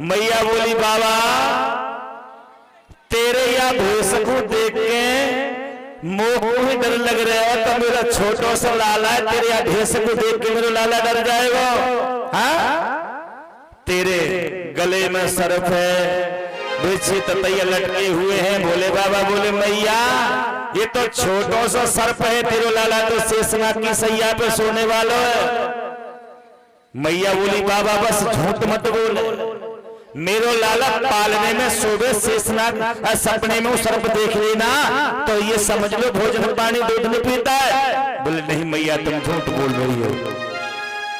मैया बोली बाबा तेरे या भेष को देख के मोह को ही डर लग रहा है, तो मेरा छोटा सा लाला है, तेरे या भेष को देख के मेरा लाला डर जाएगा। हाँ तेरे गले में सर्प है, बिच्छी ततैया लटके हुए हैं। भोले बाबा बोले मैया ये तो छोटा सा सर्प है, तेरे लाला तो शेषनाग की सैया पे सोने वाला है। मैया बोली बाबा बस झूठ मत बोले, मेरो लाला पालने में सोवे शेषनाग, सपने में वो सर्प देख लेना तो ये समझ लो भोजन पानी दूध नहीं पीता है। बोले नहीं मैया तुम झूठ बोल रही हो,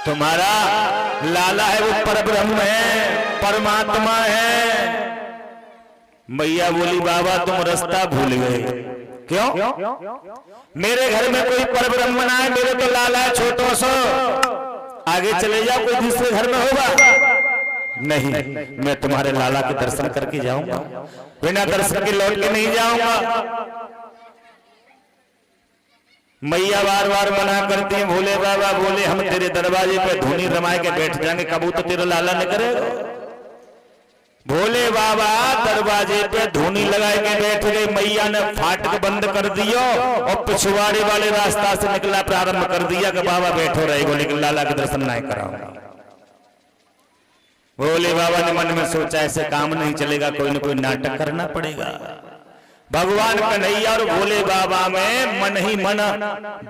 तुम्हारा लाला है वो परब्रह्म है, परमात्मा है। मैया बोली बाबा तुम रास्ता भूल गए। क्यों? मेरे घर में कोई परब्रह्म ना है, मेरे तो लाला है छोटो सो, आगे चले जाओ कोई दूसरे घर में होगा। नहीं मैं तुम्हारे लाला के दर्शन करके जाऊंगा, बिना दर्शन के लौट के नहीं जाऊंगा। मैया बार बार मना करती हैं। भोले बाबा बोले हम तेरे दरवाजे पे धूनी रमाए के बैठ जाएंगे, कबू तो तेरा लाला न करेगा। भोले बाबा दरवाजे पे धूनी लगाए के बैठ गए। मैया ने फाटक बंद कर दिया और पिछवाड़े वाले रास्ता से निकला प्रारंभ कर दिया कि बाबा बैठो रहेगो लेकिन लाला के दर्शन नहीं कराऊंगा। भोले बाबा ने मन में सोचा ऐसे काम नहीं चलेगा, कोई न कोई नाटक करना पड़ेगा। भगवान कन्हैया और भोले बाबा में मन ही मन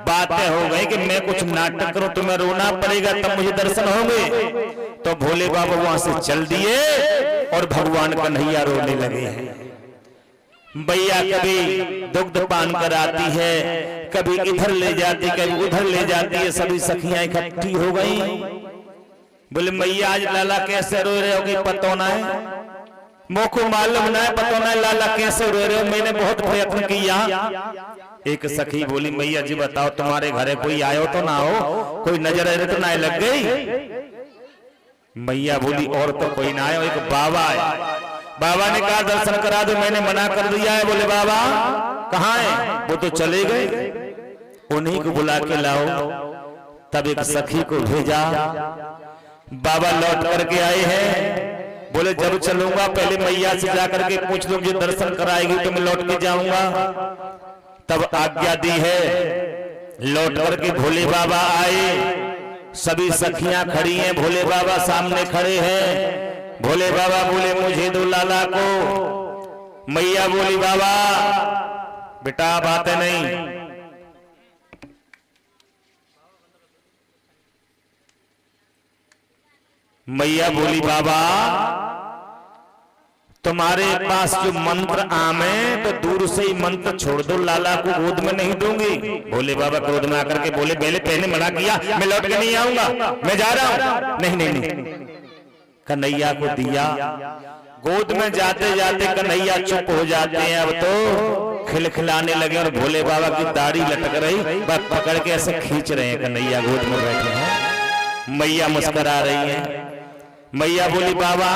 बातें हो गई कि मैं कुछ नाटक करूं, तुम्हें रोना पड़ेगा तब मुझे दर्शन होंगे। तो भोले बाबा वहां से चल दिए और भगवान कन्हैया रोने लगे हैं। भैया कभी दुग्ध पान कराती है, कभी इधर ले जाती, कभी उधर ले जाती है, सभी सखियां इकट्ठी हो गई। बोले मैया आज लाला कैसे रो रहे हो कि पतो ना है, मोको मालूम ना है, पतो ना है लाला कैसे रो रहे हो, मैंने बहुत प्रयत्न किया। एक सखी बोली मैया जी बताओ तुम्हारे घरे कोई आयो तो ना हो, कोई नजर तो ना लग गई। मैया बोली और तो कोई ना आयो, एक बाबा है। बाबा ने कहा दर्शन करा दो, मैंने मना कर दिया है। बोले बाबा कहाँ है? वो तो चले गए, उन्हीं को बुला के लाओ। तब एक सखी को भेजा, बाबा लौट करके आए हैं। बोले जब चलूंगा पहले मैया से जाकर के पूछ लूं, जो दर्शन कराएगी तो मैं लौट के जाऊंगा। तब आज्ञा दी है, लौट करके भोले बाबा आए। सभी सखियां खड़ी हैं, भोले बाबा सामने खड़े हैं। भोले बाबा बोले मुझे दो लाला को। मैया बोली बाबा बेटा बातें नहीं। मैया बोली बाबा तुम्हारे पास जो मंत्र आमे तो दूर से ही मंत्र छोड़ दो, लाला को गोद में नहीं दूंगी। भोले बाबा गोद में आकर के बोले पहले मना किया, मैं लौट के नहीं आऊंगा, मैं जा रहा हूं। नहीं नहीं नहीं, कन्हैया को दिया। गोद में जाते जाते कन्हैया चुप हो जाते हैं, अब तो खिलखिलाने लगे और भोले बाबा की दाढ़ी लटक रही, बस पकड़ के ऐसे खींच रहे हैं। कन्हैया गोद में बैठे हैं, मैया मुस्कुरा रही है। मैया बोली बाबा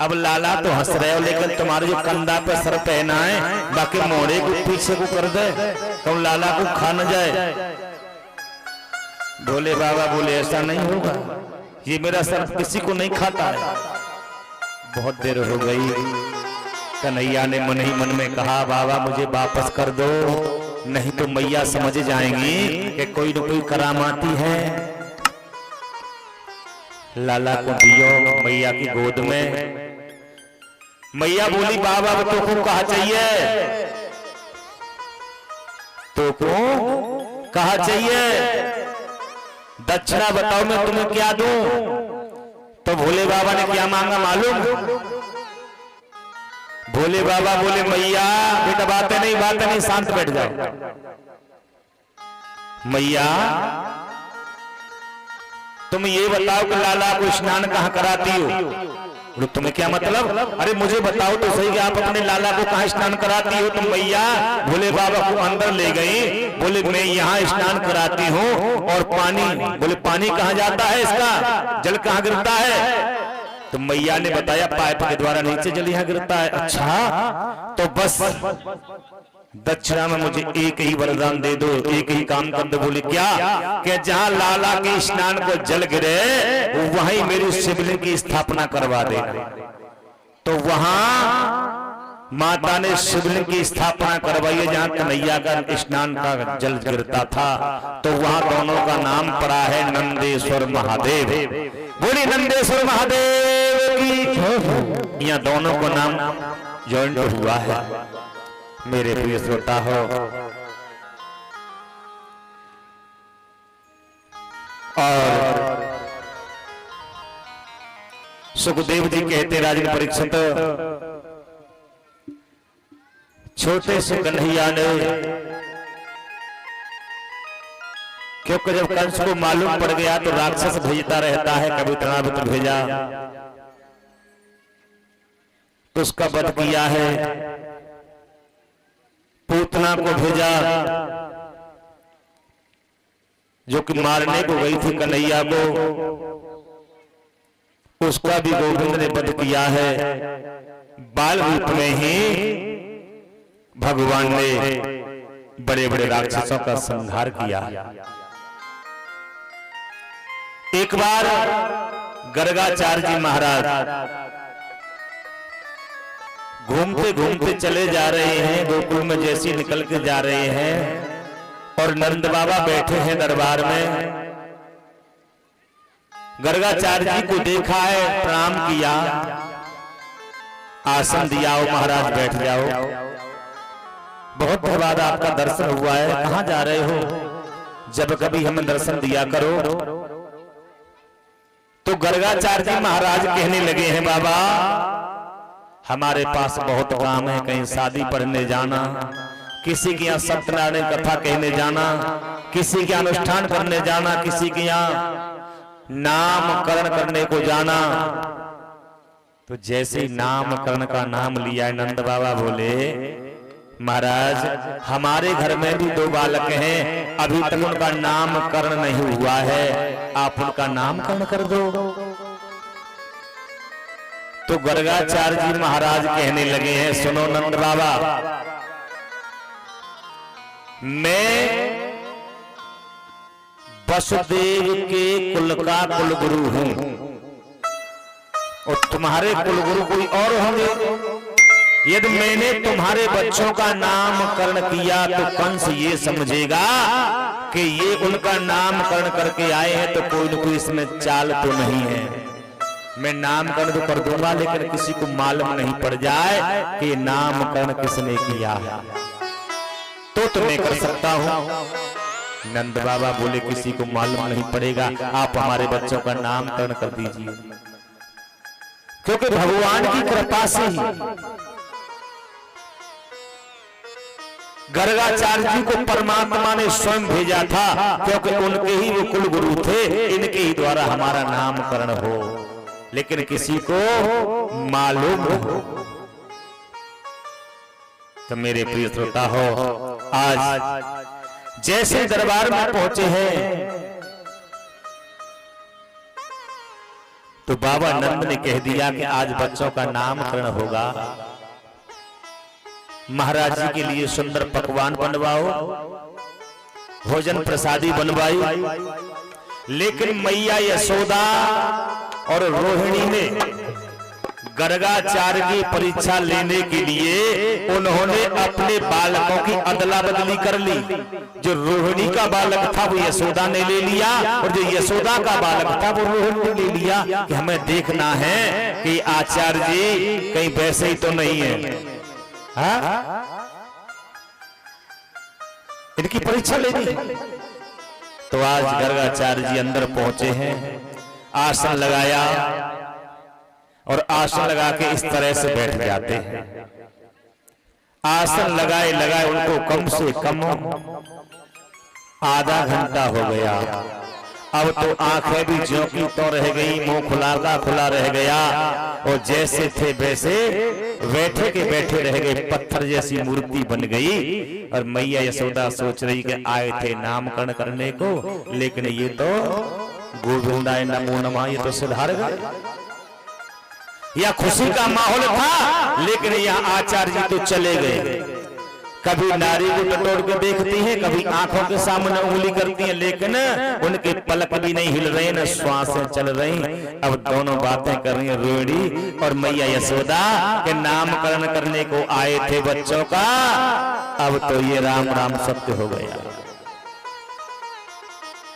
अब लाला तो हंस रहे हो, लेकिन तुम्हारे जो कंधा पे सर पहना है बाकी मोड़े को पीछे को कर दे तो लाला को खा न जाए। भोले बाबा बोले ऐसा नहीं होगा, ये मेरा सर किसी को नहीं खाता है। बहुत देर हो गई, कन्हैया ने मन ही मन में कहा बाबा मुझे वापस कर दो, नहीं तो मैया समझ जाएंगी कि कोई न कोई करामाती है। लाला को दियो मैया की गोद में। मैया बोली बाबा तो को कहा चाहिए, तो को कहा चाहिए, दक्षिणा बताओ मैं तुम्हें क्या दूं। तो भोले बाबा ने क्या मांगा मालूम? भोले बाबा बोले मैया बेटा बातें नहीं शांत बैठ जाओ। मैया तुम ये बताओ कि लाला को स्नान कहाँ कराती हो? तुम्हें क्या मतलब? अरे मुझे बताओ तो सही कि आप अपने लाला को कहाँ स्नान कराती हो? तुम मैया भोले बाबा को अंदर ले गई। बोले मैं यहाँ स्नान कराती हूँ और पानी, बोले पानी कहाँ जाता है, इसका जल कहाँ गिरता है? तो मैया ने बताया पाइप के द्वारा नीचे जल यहाँ गिरता है। अच्छा तो बस दक्षिणा में मुझे एक ही वरदान दे दो, एक ही काम कर दो। बोले क्या? कि जहां लाला के स्नान को जल गिरे वहीं मेरी शिवलिंग की स्थापना करवा देना। तो वहां माता ने शिवलिंग की स्थापना करवाई है जहां कन्हैया का स्नान का जल गिरता था। तो वहां दोनों का नाम पड़ा है नंदेश्वर महादेव। बोली नंदेश्वर महादेव की। यहाँ दोनों को नाम जॉइंट हुआ है। मेरे प्रिय श्रोता हो, और सुखदेव जी कहते राजन परीक्षित, छोटे से कन्हैया ने, क्योंकि जब कंस को मालूम पड़ गया तो राक्षस भेजता रहता है, कभी तृणावृत भेजा तो उसका वध किया है, पूतना को भेजा जो कि मारने को गई थी कन्हैया को, उसका भी गोविंद ने वध किया है। बाल रूप में ही भगवान ने बड़े बड़े राक्षसों का संहार किया। एक बार गर्गाचार्य जी महाराज घूमते घूमते चले जा रहे हैं, गोकुल में जैसे निकल के जा रहे हैं और नंद बाबा बैठे हैं दरबार में। गर्गाचार्य जी को देखा है, प्रणाम किया, आसन दिया, महाराज बैठ जाओ, बहुत बहुत बाद आपका दर्शन हुआ है, कहां जा रहे हो, जब कभी हमें दर्शन दिया करो। तो गर्गाचार्य जी महाराज कहने लगे हैं, बाबा हमारे पास बहुत काम है, कहीं शादी पढ़ने जाना, किसी के यहाँ सत्यनारायण कथा कहने जाना, किसी के अनुष्ठान करने जाना, किसी के यहाँ नामकरण करने को जाना। तो जैसे नामकरण का नाम लिया नंद बाबा बोले, महाराज हमारे घर में भी 2 बालक हैं, अभी तक उनका नामकरण नहीं हुआ है, आप उनका नामकरण कर दो। तो गर्गाचार्य जी महाराज कहने लगे हैं, सुनो नंद बाबा, मैं वसुदेव के कुल का कुलगुरु हूं और तुम्हारे कुलगुरु कोई और होंगे। यदि मैंने तुम्हारे बच्चों का नामकरण किया तो कंस ये समझेगा कि ये उनका नामकरण करके आए हैं, तो कोई न कोई इसमें चाल तो नहीं है। मैं नामकरण तो कर दूंगा, लेकिन किसी को मालूम नहीं पड़ जाए कि नामकरण किसने किया है, तो मैं कर सकता हूं। नंद बाबा बोले, किसी को मालूम नहीं पड़ेगा, आप हमारे बच्चों का नामकरण कर दीजिए, क्योंकि भगवान की कृपा से ही गर्गाचार्य जी को परमात्मा ने स्वयं भेजा था, क्योंकि उनके ही वो कुल गुरु थे, इनके ही द्वारा हमारा नामकरण हो, लेकिन किसी को मालूम हो। तो मेरे प्रिय श्रोता हो, आज जैसे दरबार में पहुंचे हैं तो बाबा नंद ने कह दिया कि आज बच्चों का नामकरण होगा, महाराज जी के लिए सुंदर पकवान बनवाओ, भोजन प्रसादी बनवाई। लेकिन मैया यशोदा और रोहिणी ने गर्गाचार्य की परीक्षा लेने के लिए उन्होंने अपने बालकों की अदला बदली कर ली। जो रोहिणी का बालक था वो यशोदा ने ले लिया, और जो यशोदा का बालक था वो रोहिणी ने ले लिया, कि हमें देखना है कि आचार्य जी कहीं वैसे ही तो नहीं है। हाँ? इनकी परीक्षा लेनी। तो आज गर्गाचार्य जी अंदर पहुंचे हैं, आसन लगाया और आसन लगा के इस तरह से बैठ जाते हैं। आसन लगाए लगाए उनको कम से कम आधा घंटा हो गया। अब तो आंखें भी ज्यों की त्यों रह गई, मुंह खुला का खुला रह गया, और जैसे थे वैसे बैठे के बैठे रह गए, पत्थर जैसी मूर्ति बन गई। और मैया यशोदा सोच रही कि आए थे नामकरण करने को, लेकिन ये तो गोविंदाय नमो नमः, ये तो सुधार गए। यह खुशी का माहौल था, लेकिन यहाँ आचार्य जी तो चले गए। कभी नारी को टटोर के देखती हैं, कभी आंखों के सामने उंगली करती हैं, लेकिन उनके पलक भी नहीं हिल रहे, न श्वासें चल रही। अब दोनों बातें कर रही हैं रोहिणी और मैया यशोदा के नामकरण करने को आए थे बच्चों का। अब तो ये राम राम सत्य हो गया।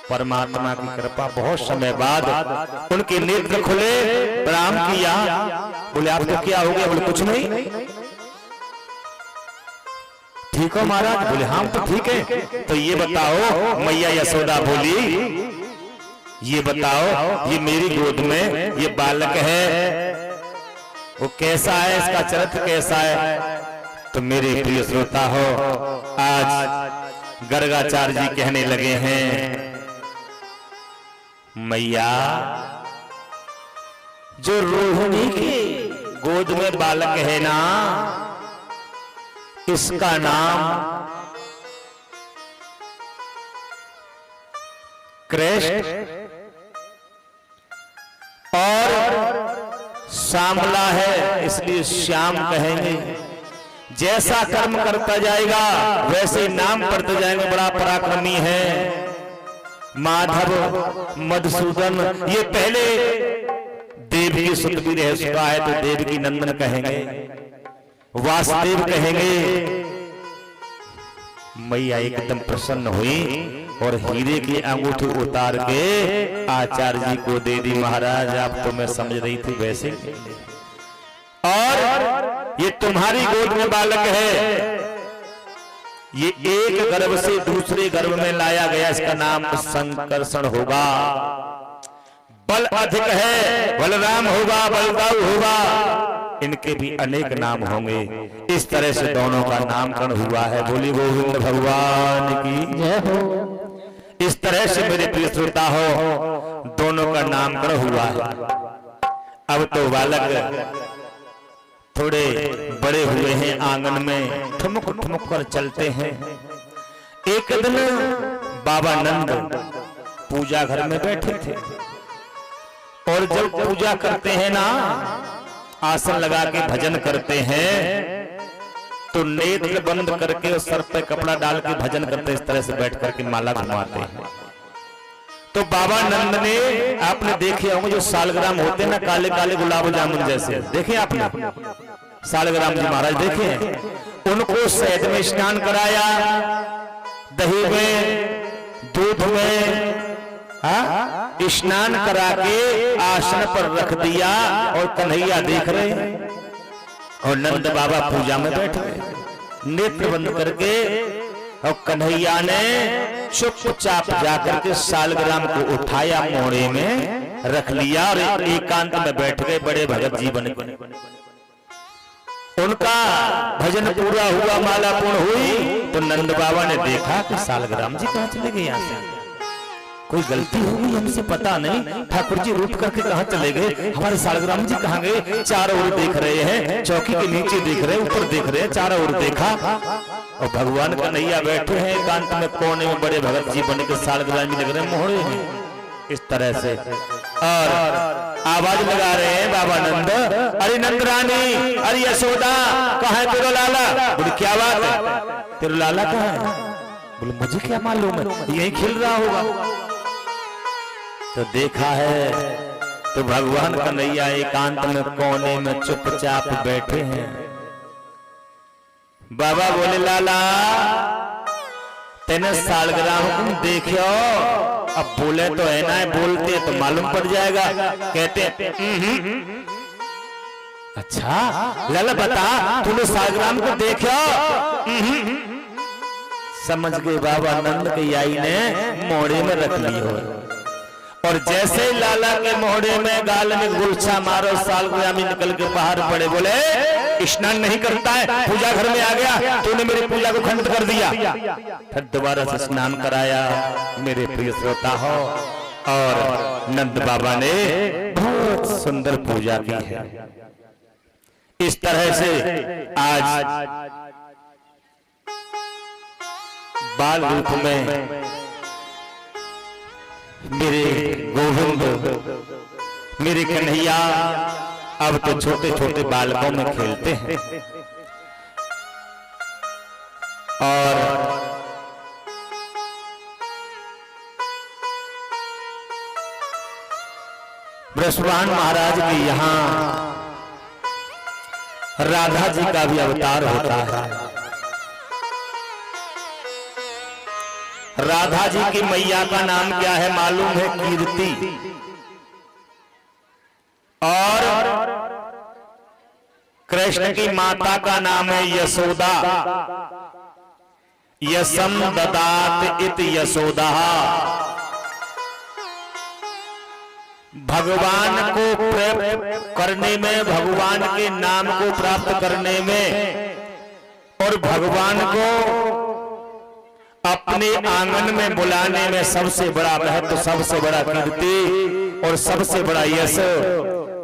परमात्मा की कृपा, बहुत समय बाद उनके नेत्र खुले, प्रणाम किया। बोले आपको क्या हो गया? बोले कुछ नहीं। ठीक हो महाराज? बोले हम तो ठीक है। तो ये बताओ, मैया यशोदा बोली, ये बताओ ये मेरी गोद में ये बालक है, वो कैसा है, इसका चरित्र कैसा है? तो मेरे प्रिय श्रोता हो, आज गर्गाचार्य जी कहने लगे हैं, मैया जो रोहिणी की गोद में बालक है ना, इसका नाम कृष्ण और श्यामला है, इसलिए श्याम कहेंगे। जैसा कर्म करता जाएगा वैसे नाम पढ़ते जाएंगे। बड़ा पराक्रमी है माधव मधुसूदन। ये पहले देव की सुत भी रह चुका है, तो देव की नंदन कहेंगे, वासुदेव कहेंगे। मैया एकदम प्रसन्न हुई और हीरे की अंगूठी उतार के आचार्य जी को दे दी। महाराज आप तो मैं समझ रही थी वैसे, और ये तुम्हारी गोद में बालक है, ये एक गर्भ से दूसरे गर्भ में लाया गया, इसका नाम संकर्षण होगा। बल अधिक है, बलराम होगा, बलदाऊ होगा, इनके भी अनेक नाम होंगे। इस तरह से दोनों का नामकरण हुआ है। बोली गोविंद भगवान की जय हो। इस तरह से मेरे प्रिय श्रोता हो, दोनों का नामकरण हुआ है। अब तो बालक थोड़े बड़े हुए हैं, आंगन में ठुमक ठुमक कर चलते हैं। एक दिन बाबा नंद पूजा घर में बैठे थे, और जब पूजा करते हैं ना, आसन लगा के भजन करते हैं, तो नेत्र बंद करके और सर पे कपड़ा डाल के भजन करते, इस तरह से बैठ करके माला घुमाते हैं। तो बाबा नंद ने, आपने देखे होंगे जो सालग्राम होते हैं ना, काले काले गुलाब जामुन जैसे, देखे आपने? सालग्राम जी महाराज देखे हैं? उनको शहद में स्नान कराया, दही में, दूध में स्नान करा के आसन पर रख दिया, और कन्हैया देख रहे हैं, और नंद बाबा पूजा में बैठ गए नेत्र बंद करके। और कन्हैया ने चुपचाप जाकर के सालग्राम को उठाया, मोड़े में रख लिया, और एकांत में बैठ गए। बड़े भगत जी बन गए। उनका भजन पूरा हुआ, माला पूर्ण हुई, तो नंद बाबा ने देखा कि सालग्राम जी कहाँ चले गए? यहाँ से कोई गलती होगी, हमसे पता नहीं। ठाकुर जी रूठ करके कहाँ चले गए? हमारे सालग्राम जी कहाँ गए? चारों ओर देख रहे हैं, चौकी के नीचे देख रहे हैं, ऊपर देख रहे हैं, चारों ओर देखा, और भगवान कन्हैया बैठे हैं एकांत में कोने में, बड़े भगत जी बन के सालग्राम जी लग रहे हैं मोहरे में, इस तरह से। और आवाज लगा रहे हैं बाबा नंद, अरे नंद रानी, अरे यशोदा, कहाँ है तेरा लाला? बोले क्या बात है, तेरा लाला कहाँ है? बोले मुझे क्या मालूम है, यही खेल रहा होगा। तो देखा है तो भगवान कन्हैया एकांत में कोने में चुपचाप बैठे हैं। बाबा बोले लाला तेने सालग्राम तुम देखो? अब बोले तो है ना, बोलते तो मालूम पड़ जाएगा। कहते अच्छा लाला बता तूने सालग्राम को देखो? समझ गए बाबा नंद के याई ने मोड़े में रख ली हो, और जैसे ही लाला के मोहड़े में गाल में गुलछा मारो, सालग्राम निकल के बाहर पड़े। बोले स्नान नहीं करता है, पूजा घर में आ गया, तूने मेरी पूजा को खंडित कर दिया। फिर दोबारा से स्नान कराया मेरे प्रिय श्रोता हो, और नंद बाबा ने बहुत सुंदर पूजा की है। इस तरह से आज बाल रूप में मेरे गोविंद, मेरे कन्हैया अब तो छोटे छोटे बालकों में खेलते हैं। और बृषभान महाराज के यहाँ राधा जी का भी अवतार होता है। राधा जी की मैया का नाम क्या है मालूम है? कीर्ति। और कृष्ण की माता का नाम है यशोदा। यशम ददात इत यशोदा। भगवान को प्राप्त करने में, भगवान के नाम को प्राप्त करने में और भगवान को अपने आंगन में बुलाने में सबसे बड़ा महत्व, सबसे बड़ा कीर्ति और सबसे बड़ा यश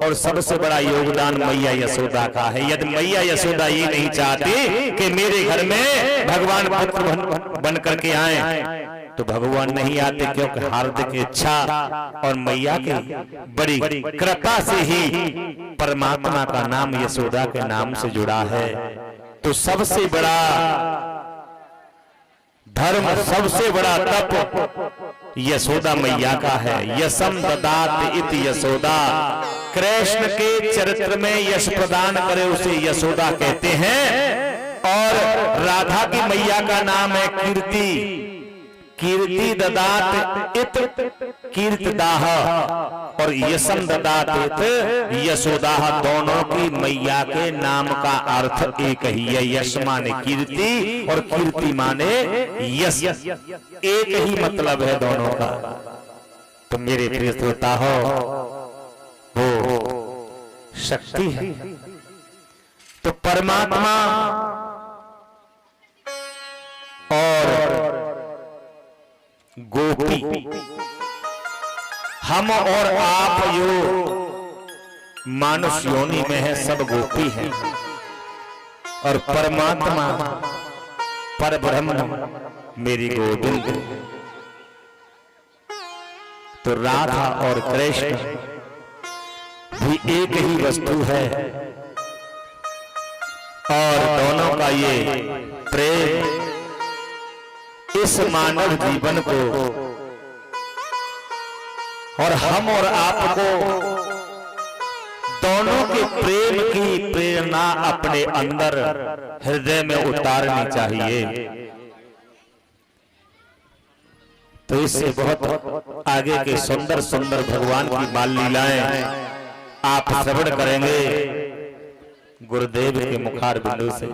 और सबसे बड़ा योगदान मैया यशोदा का है। यदि मैया यशोदा ये नहीं चाहती कि मेरे घर में भगवान पुत्र बन करके आए तो भगवान नहीं आते, क्योंकि हार्दिक इच्छा और मैया की बड़ी कृपा से ही परमात्मा का नाम यशोदा के नाम से जुड़ा है। तो सबसे बड़ा धर्म, सबसे बड़ा तप यशोदा मैया का है। यशम ददात इत यशोदा। कृष्ण के चरित्र में यश प्रदान करे उसे यशोदा कहते हैं। और राधा की मैया का नाम है कीर्ति। कीर्ति ददात इत कीर्तिदाह और यशम ददात इत यशोदाह। दोनों की मैया के नाम का अर्थ एक ही है। यश माने कीर्ति और कीर्ति माने यश, एक ही मतलब है दोनों का। तो मेरे प्रिय श्रोता हो, वो शक्ति है। तो परमात्मा और गोपी, हम और आप जो मानुष योनि में है सब गोपी हैं। और परमात्मा परब्रह्म मेरी गोविंद। तो राधा और कृष्ण भी एक ही वस्तु है और दोनों का ये प्रेम इस मानव जीवन को और हम और आपको दोनों के प्रेम की प्रेरणा अपने अंदर हृदय में उतारनी चाहिए। तो इससे बहुत आगे के सुंदर सुंदर भगवान की बाल लीलाएं आप श्रवण करेंगे गुरुदेव के मुखार बिंदु से।